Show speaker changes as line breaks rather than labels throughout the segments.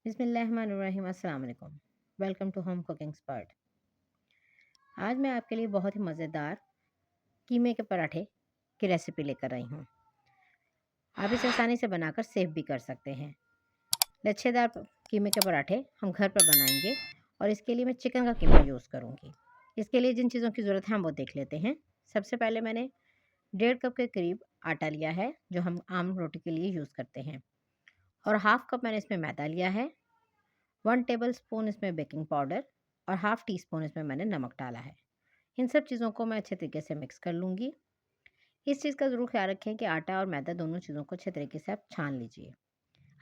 बिस्मिल्लाहिर्रहमानिर्रहीम अस्सलाम वालेकुम। Welcome to home cooking expert. आज मैं आपके लिए बहुत ही मज़ेदार कीमे के पराठे की रेसिपी लेकर आई हूँ। आप इसे आसानी से बनाकर सेव भी कर सकते हैं। लच्छेदार कीमे के पराठे हम घर पर बनाएंगे और इसके लिए मैं चिकन का कीमा यूज़ करूँगी। इसके लिए जिन चीज़ों की ज़रूरत है हम वो देख लेते हैं। सबसे पहले मैंने 1.5 कप के करीब आटा लिया है, जो हम आम रोटी के लिए यूज़ करते हैं, और हाफ़ कप मैंने इसमें मैदा लिया है। 1 टेबल स्पून इसमें बेकिंग पाउडर और हाफ़ टी स्पून इसमें मैंने नमक डाला है। इन सब चीज़ों को मैं अच्छे तरीके से मिक्स कर लूँगी। इस चीज़ का ज़रूर ख्याल रखें कि आटा और मैदा दोनों चीज़ों को अच्छे तरीके से आप छान लीजिए।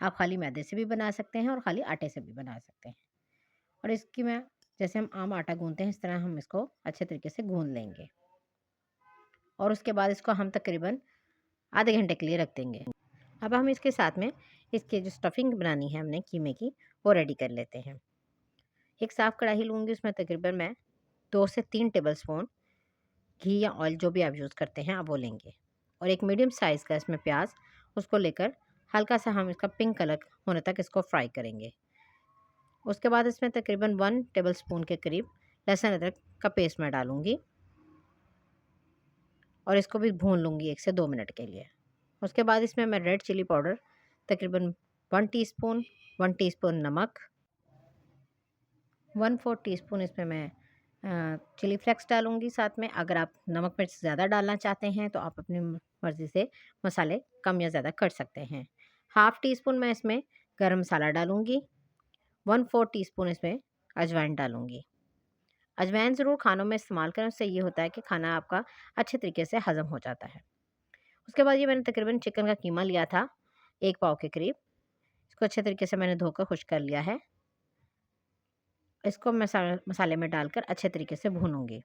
आप खाली मैदे से भी बना सकते हैं और खाली आटे से भी बना सकते हैं। और इसकी मैं जैसे हम आम आटा गूँथते हैं इस तरह हम इसको अच्छे तरीके से गूँथ लेंगे और उसके बाद इसको हम तकरीबन आधे घंटे के लिए रख देंगे। अब हम इसके साथ में इसकी जो स्टफिंग बनानी है हमने कीमे की, वो रेडी कर लेते हैं। एक साफ़ कढ़ाई लूँगी, उसमें तकरीबन मैं 2 से 3 टेबलस्पून घी या ऑयल जो भी आप यूज़ करते हैं आप वो लेंगे, और एक मीडियम साइज़ का इसमें प्याज, उसको लेकर हल्का सा हम इसका पिंक कलर होने तक इसको फ्राई करेंगे। उसके बाद इसमें तकरीबन 1 टेबलस्पून के करीब लहसुन अदरक का पेस्ट मैं डालूँगी और इसको भी भून लूँगी 1 से 2 मिनट के लिए। उसके बाद इसमें मैं रेड चिली पाउडर तकरीबन 1 टीस्पून, 1 टीस्पून नमक, 1/4 टीस्पून इसमें मैं चिली फ्लेक्स डालूँगी साथ में। अगर आप नमक मिर्च ज़्यादा डालना चाहते हैं तो आप अपनी मर्ज़ी से मसाले कम या ज़्यादा कर सकते हैं। हाफ़ टी स्पून मैं इसमें गरम मसाला डालूँगी, 1/4 टीस्पून इसमें अजवाइन डालूँगी। अजवाइन ज़रूर खानों में इस्तेमाल करें, उससे ये होता है कि खाना आपका अच्छे तरीके से हज़म हो जाता है। उसके बाद ये मैंने तकरीबन चिकन का कीमा लिया था 1 पाव के करीब। इसको अच्छे तरीके से मैंने धोकर खुश्क कर लिया है। इसको मसाले में डालकर अच्छे तरीके से भूनूँगी।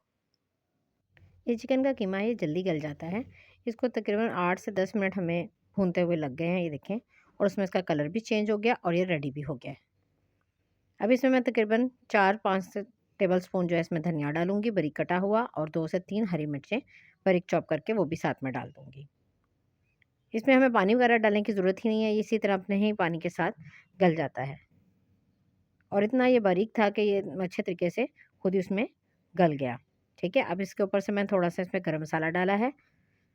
ये चिकन का कीमा ये जल्दी गल जाता है। इसको तकरीबन 8 से 10 मिनट हमें भूनते हुए लग गए हैं, ये देखें, और उसमें इसका कलर भी चेंज हो गया और ये रेडी भी हो गया है। अब इसमें मैं तकरीबन 4-5 टेबलस्पून जो है इसमें धनिया डालूँगी बारीक कटा हुआ, और 2 से 3 हरी मिर्चें बारीक चॉप करके वो भी साथ में डाल दूँगी। इसमें हमें पानी वगैरह डालने की ज़रूरत ही नहीं है, इसी तरह अपने ही पानी के साथ गल जाता है, और इतना ये बारीक था कि ये अच्छे तरीके से खुद ही उसमें गल गया। ठीक है, अब इसके ऊपर से मैं थोड़ा-सा इसमें गरम मसाला डाला है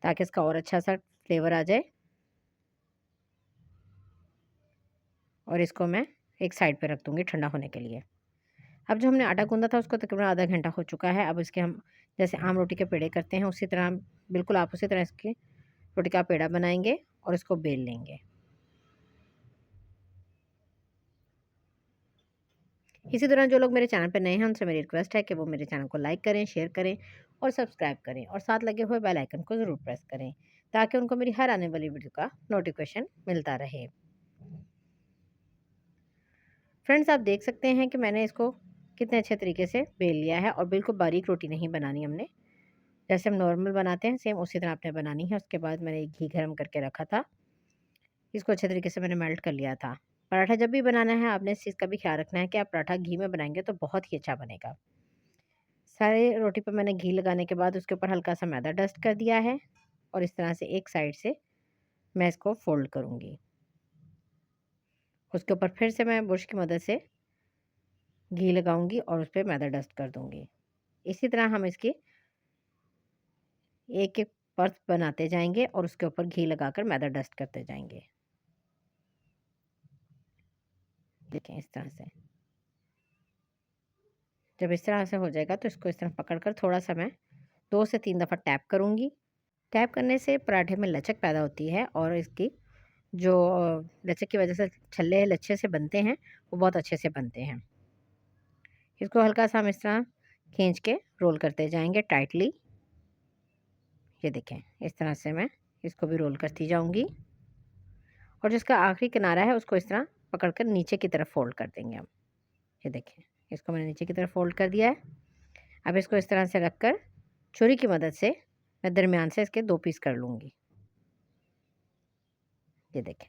ताकि इसका और अच्छा-सा फ्लेवर आ जाए, और इसको मैं एक साइड पे रख दूँगी ठंडा होने के लिए। अब जो हमने आटा गूँधा था उसको तकरीबन आधा घंटा हो चुका है। अब इसके हम जैसे आम रोटी के पेड़े करते हैं उसी तरह बिल्कुल आप उसी तरह इसकी रोटी का पेड़ा बनाएँगे और इसको बेल लेंगे। इसी तरह जो लोग मेरे चैनल पे नए हैं उनसे मेरी रिक्वेस्ट है कि वो मेरे चैनल को लाइक करें, शेयर करें और सब्सक्राइब करें, और साथ लगे हुए बेल आइकन को ज़रूर प्रेस करें ताकि उनको मेरी हर आने वाली वीडियो का नोटिफिकेशन मिलता रहे। फ्रेंड्स, आप देख सकते हैं कि मैंने इसको कितने अच्छे तरीके से बेल लिया है, और बिल्कुल बारीक रोटी नहीं बनानी हमने, जैसे हम नॉर्मल बनाते हैं सेम उसी तरह आपने बनानी है। उसके बाद मैंने घी गर्म करके रखा था, इसको अच्छे तरीके से मैंने मेल्ट कर लिया था। पराठा जब भी बनाना है आपने इस चीज़ का भी ख्याल रखना है कि आप पराठा घी में बनाएंगे तो बहुत ही अच्छा बनेगा। सारे रोटी पे मैंने घी लगाने के बाद उसके ऊपर हल्का सा मैदा डस्ट कर दिया है, और इस तरह से एक साइड से मैं इसको फोल्ड करूँगी। उसके ऊपर फिर से मैं ब्रश की मदद से घी लगाऊंगी और उस पर मैदा डस्ट कर दूंगी। इसी तरह हम इसकी एक एक परत बनाते जाएंगे और उसके ऊपर घी लगाकर मैदा डस्ट करते जाएंगे। देखें इस तरह से, जब इस तरह से हो जाएगा तो इसको इस तरह पकड़कर थोड़ा सा मैं 2 से 3 दफ़ा टैप करूँगी। टैप करने से पराठे में लचक पैदा होती है, और इसकी जो लचक की वजह से छल्ले लच्छे से बनते हैं वो बहुत अच्छे से बनते हैं। इसको हल्का सा हम इस तरह खींच के रोल करते जाएंगे टाइटली। ये देखें इस तरह से मैं इसको भी रोल करती जाऊंगी, और जिसका आखिरी किनारा है उसको इस तरह पकड़कर नीचे की तरफ फोल्ड कर देंगे हम। ये देखें इसको मैंने नीचे की तरफ फोल्ड कर दिया है। अब इसको इस तरह से रखकर छुरी की मदद से मैं दरमियान से इसके 2 पीस कर लूँगी। ये देखें,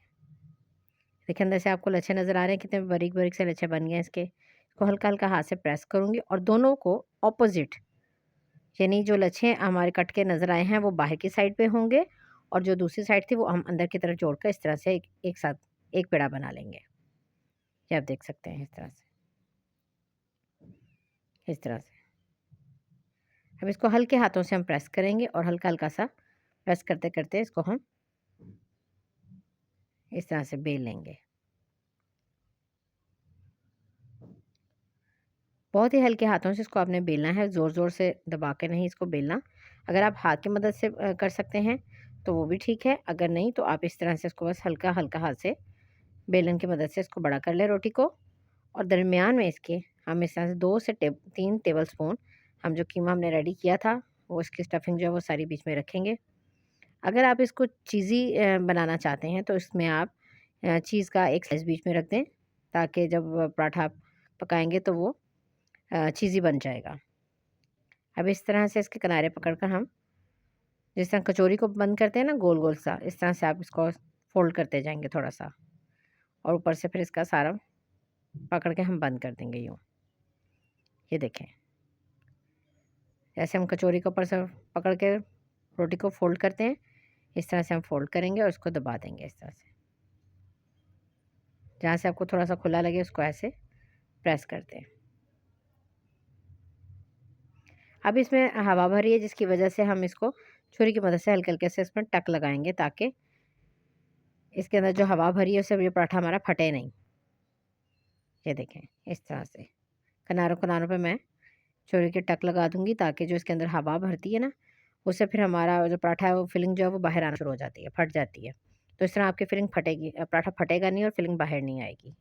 देखिए अंदर से आपको लच्छे नज़र आ रहे हैं, कितने बारीक बारीक से लच्छे बन गए हैं इसके। इसको हल्का हल्का हाथ से प्रेस करूँगी, और दोनों को ऑपोजिट, यानी जो लच्छे हमारे कट के नज़र आए हैं वो बाहर की साइड पे होंगे, और जो दूसरी साइड थी वो हम अंदर की तरफ जोड़कर इस तरह से एक साथ एक पेड़ा बना लेंगे। ये आप देख सकते हैं इस तरह से। अब इसको हल्के हाथों से हम प्रेस करेंगे और हल्का-हल्का सा प्रेस करते-करते इसको हम इस तरह से बेल लेंगे। बहुत ही हल्के हाथों से इसको आपने बेलना है, ज़ोर-ज़ोर से दबा के नहीं इसको बेलना। अगर आप हाथ की मदद से कर सकते हैं तो वो भी ठीक है, अगर नहीं तो आप इस तरह से इसको बस हल्का-हल्का हाथ से बेलन की मदद से इसको बड़ा कर लें रोटी को, और दरमियान में इसके हम इस तरह से 2 से 3 टेबलस्पून हम जो कीमा हमने रेडी किया था, वो इसकी स्टफिंग जो है वो सारी बीच में रखेंगे। अगर आप इसको चीज़ी बनाना चाहते हैं तो इसमें आप चीज़ का एक स्लाइस बीच में रख दें, ताकि जब पराठा आप पकाएँगे तो वो चीज़ी बन जाएगा। अब इस तरह से इसके किनारे पकड़कर हम जिस तरह कचौरी को बंद करते हैं ना गोल-गोल सा, इस तरह से आप इसको फ़ोल्ड करते जाएँगे थोड़ा-सा, और ऊपर से फिर इसका सारा पकड़ के हम बंद कर देंगे यूँ। ये देखें, जैसे हम कचौरी को ऊपर से पकड़ के रोटी को फ़ोल्ड करते हैं, इस तरह से हम फ़ोल्ड करेंगे और इसको दबा देंगे इस तरह से। जहाँ से आपको थोड़ा-सा खुला लगे उसको ऐसे प्रेस कर दें। अब इसमें हवा भरी है जिसकी वजह से हम इसको छुरी की मदद से हल्के-हल्के से इसमें टक लगाएँगे, ताकि इसके अंदर जो हवा भरी है उससे ये पराठा हमारा फटे नहीं। ये देखें, इस तरह से किनारों-किनारों पे मैं छुरी की टक लगा दूँगी, ताकि जो इसके अंदर हवा भरती है ना, उससे फिर हमारा जो पराठा है वो फिलिंग जो है वो बाहर आना शुरू हो जाती है, फट जाती है। तो इस तरह आपकी फिलिंग फटेगी, पराठा फटेगा नहीं और फिलिंग बाहर नहीं आएगी।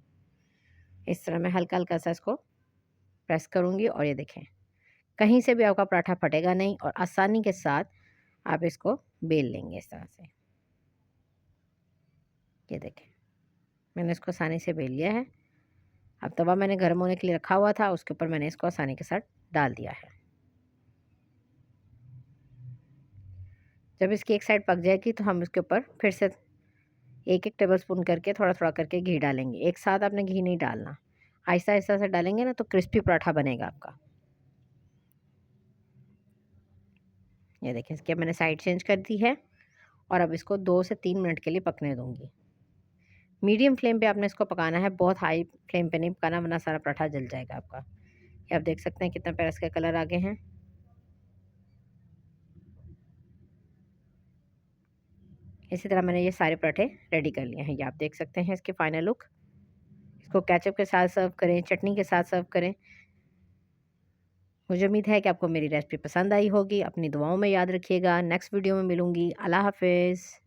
इस तरह मैं हल्का-हल्का सा इसको प्रेस करूँगी और ये देखें, कहीं से भी आपका पराठा फटेगा नहीं और आसानी के साथ आप इसको बेल लेंगे इस तरह से। ये देखें, मैंने इसको आसानी से बेल लिया है। अब तवा मैंने गर्म होने के लिए रखा हुआ था, उसके ऊपर मैंने इसको आसानी के साथ डाल दिया है। जब इसकी एक साइड पक जाएगी तो हम इसके ऊपर फिर से एक-एक टेबलस्पून करके थोड़ा-थोड़ा करके घी डालेंगे। एक साथ आपने घी नहीं डालना, आहिस्ता-आहिस्ता से डालेंगे ना तो क्रिस्पी पराठा बनेगा आपका। ये देखिए, इसकी अब मैंने साइड चेंज कर दी है और अब इसको 2 से 3 मिनट के लिए पकने दूँगी। मीडियम फ्लेम पे आपने इसको पकाना है, बहुत हाई फ्लेम पे नहीं पकाना वरना सारा पराठा जल जाएगा आपका। ये आप देख सकते हैं कितना प्यारा इसके कलर आ गए हैं। इसी तरह मैंने ये सारे पराठे रेडी कर लिए हैं। ये आप देख सकते हैं इसके फाइनल लुक। इसको केचप के साथ सर्व करें, चटनी के साथ सर्व करें। मुझे उम्मीद है कि आपको मेरी रेसिपी पसंद आई होगी। अपनी दुआओं में याद रखिएगा। नेक्स्ट वीडियो में मिलूँगी। अल्लाह हाफ़िज़।